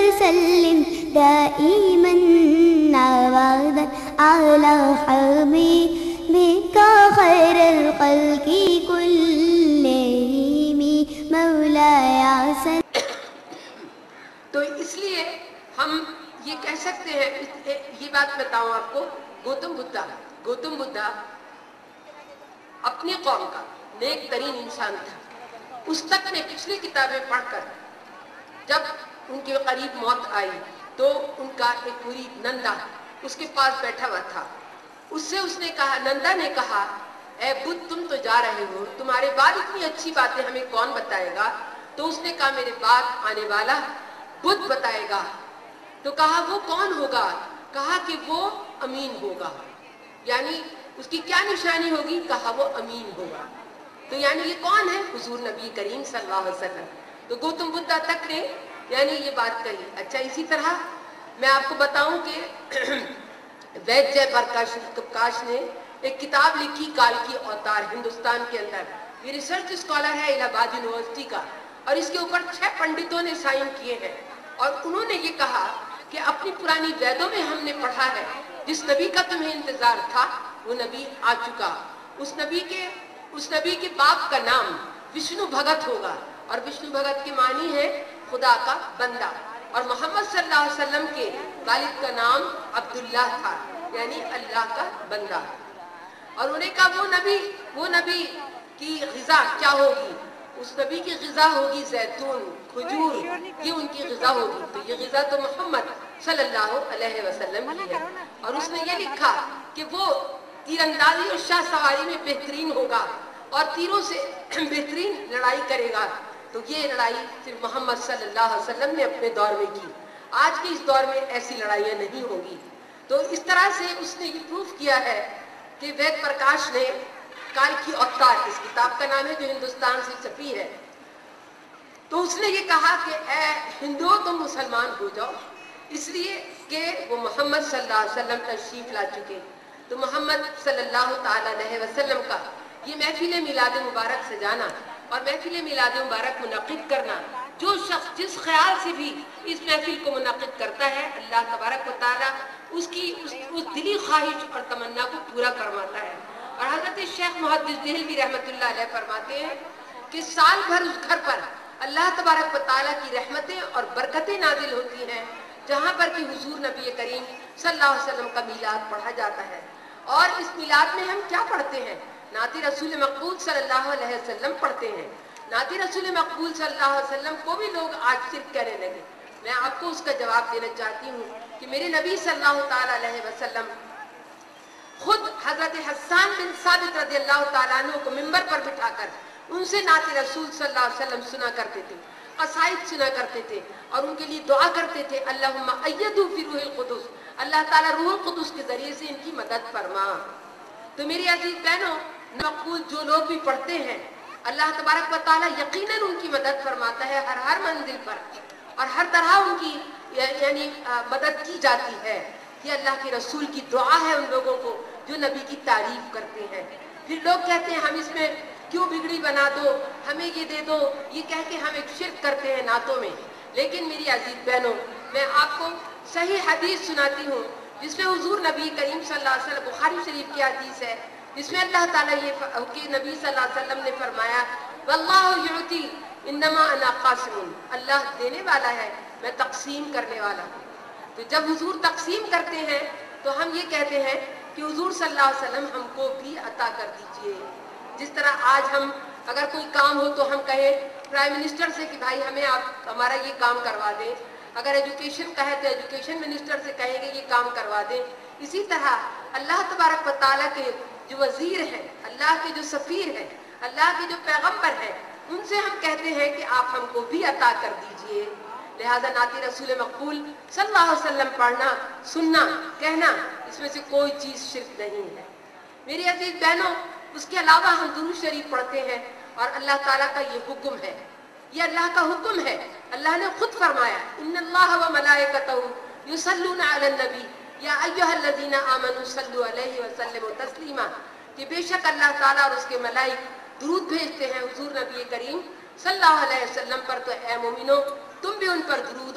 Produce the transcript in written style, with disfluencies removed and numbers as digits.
وسلم دائما أبدا على حبيبك خير الخلق كلهم مولاي صل. تو اس لیے ہم یہ کہہ سکتے ہیں، یہ بات بتاؤں آپ کو، گوتم بدھا اپنی قوم کا نیک ترین انسان تھا. اس تک نے پچھلی کتابیں پڑھ کر جب ان کے قریب موت آئی تو ان کا ایک مرید نندا اس کے پاس بیٹھا ہوا تھا. اس نے کہا، نندا نے کہا، اے بدھ تم تو جا رہے ہو، تمہارے بعد اتنی اچھی باتیں ہمیں کون بتائے گا؟ تو اس نے کہا میرے بعد آنے والا بدھ بتائے گا. تو کہا وہ کون ہوگا؟ کہا کہ وہ امین ہوگا. یعنی اس کی کیا نشانی ہوگی؟ کہا وہ امین ہوگا. تو یعنی یہ کون ہے؟ حضور نبی کریم صلی اللہ علیہ وسلم. تو گوتم بدھا تک نے یعنی یہ بات کہی. اچھا، اسی طرح میں آپ کو بتاؤں کہ وید جے پرکاش نے ایک کتاب لکھی کال کی اوتار ہندوستان کے اندر. یہ ریسرچ اسکالر ہے الہ آباد یونیورسٹی کا، اور اس کے اوپر 6 پنڈتوں نے سائن کیے ہیں. اور انہوں نے یہ کہا کہ اپنی پرانی ویدوں میں ہم نے پڑھا ہے جس نبی کا تمہیں انتظار تھا وہ نبی آ چکا. اس نبی کے باپ کا نام وشنو بھگت ہوگا، اور وشنو بھگت کے معنی ہے خدا کا بندہ. اور محمد صلی اللہ علیہ وسلم کے والد کا نام عبداللہ تھا، یعنی اللہ کا بندہ. اور انہوں نے کہا وہ نبی کی غذا کیا ہوگی؟ اس نبی کی غذا ہوگی زیتون، کھجور، یہ ان کی غذا ہوگی. تو یہ غذا تو محمد صلی اللہ علیہ وسلم کی ہے. اور اس نے یہ لکھا کہ وہ تیر اندازی اور شاہ سواری میں بہترین ہوگا اور تیروں سے بہترین لڑائی کرے گا. تو یہ لڑائی صرف محمد صلی اللہ علیہ وسلم نے اپنے دور میں کی. آج کے اس دور میں ایسی لڑائیاں نہیں ہوگی. تو اس طرح سے اس نے یہ پروف کیا ہے کہ وید پرکاش نے کال کی اوتار، اس کتاب کا نام ہے جو ہندوستان سے چھپی ہے. تو اس نے یہ کہا کہ اے ہندو تم مسلمان ہو جاؤ، اس لیے کہ وہ محمد صلی اللہ علیہ وسلم تشریف لا چکے. تو محمد صلی اللہ تعالی علیہ وسلم کا یہ محفل میلاد مبارک سجانا اور محفل میلاد مبارک منعقد کرنا، جو شخص جس خیال سے بھی اس محفل کو منعقد کرتا ہے، اللہ تبارک و تعالی اس دلی خواہش اور تمنا کو پورا فرماتا ہے. اور حضرت شیخ محدث دہلوی رحمۃ اللہ علیہ فرماتے ہیں کہ سال بھر اس گھر پر اللہ تبارک و تعالیٰ کی رحمتیں اور برکتیں نازل ہوتی ہیں جہاں پر کہ حضور نبی کریم صلی اللہ علیہ وسلم کا میلاد پڑھا جاتا ہے. اور اس میلاد میں ہم کیا پڑھتے ہیں؟ نعت رسول مقبول صلی اللہ علیہ وسلم پڑھتے ہیں. نعت رسول مقبول صلی اللہ علیہ وسلم کو بھی لوگ آج صرف کہنے لگے. میں آپ کو اس کا جواب دینا چاہتی ہوں کہ میرے نبی صلی اللہ تعالیٰ علیہ وسلم خود حضرت حسان بن ثابت رضی اللہ تعالیٰ عنہ کو منبر پر بٹھا کر ان سے نعت رسول صلی اللہ علیہ وسلم سنا کرتے تھے، قصائد سنا کرتے تھے، اور ان کے لیے دعا کرتے تھے اللہم ایدو فی روح القدس، اللہ تعالیٰ روح القدس کے ذریعے سے ان کی مدد فرما. تو میری عزیز بہنوں، مقبول جو لوگ بھی پڑھتے ہیں اللہ تبارک و تعالیٰ یقیناً ان کی مدد فرماتا ہے ہر منزل پر، اور ہر طرح ان کی یعنی مدد کی جاتی ہے. یہ اللہ کے رسول کی دعا ہے ان لوگوں کو جو نبی کی تعریف کرتے ہیں. پھر لوگ کہتے ہیں ہم اس میں کیوں بگڑی بنا دو، ہمیں یہ دے دو، یہ کہہ کے ہم ایک شرک کرتے ہیں نعتوں میں. لیکن میری عزیز بہنوں، میں آپ کو صحیح حدیث سناتی ہوں جس میں حضور نبی کریم صلی اللہ علیہ وسلم، بخاری شریف کی حدیث ہے جس میں اللہ تعالیٰ یہ کہ نبی صلی اللہ علیہ وسلم نے فرمایا واللہ یعطی انما انا قاسم، اللہ دینے والا ہے، میں تقسیم کرنے والا ہوں. تو جب حضور تقسیم کرتے ہیں تو ہم یہ کہتے ہیں کہ حضور صلی اللہ علیہ وسلم ہم کو بھی عطا کر دیجئے. جس طرح آج ہم اگر کوئی کام ہو تو ہم کہیں پرائم منسٹر سے کہ بھائی ہمیں آپ ہمارا یہ کام کروا دیں، اگر ایجوکیشن کا ہے تو ایجوکیشن منسٹر سے کہیں گے یہ کام کروا دیں. اسی طرح اللہ تبارک و تعالیٰ کے جو وزیر ہیں، اللہ کے جو سفیر ہیں، اللہ کے جو پیغمبر ہیں، ان سے ہم کہتے ہیں کہ آپ ہم کو بھی عطا کر دیجئے. لہذا نعت رسول مقبول صلی اللہ علیہ وسلم پڑھنا، سننا، کہنا، اس میں سے کوئی چیز شرک نہیں ہے. میری عزیز بہنوں، اس کے علاوہ ہم درود شریف پڑھتے ہیں، اور اللہ تعالیٰ کا یہ حکم ہے، یہ اللہ کا حکم ہے. اللہ نے خود فرمایا ان اللہ و ملائکتہ یصلون علی النبی یا ایھا الذین آمنوا صلوا علیہ وسلموا تسلیما، کہ بے شک اللہ تعالیٰ اور اس کے ملائک درود بھیجتے ہیں حضور نبی کریم صلی اللہ علیہ وسلم پر. تو اے مومنو، تم بھی ان پر درود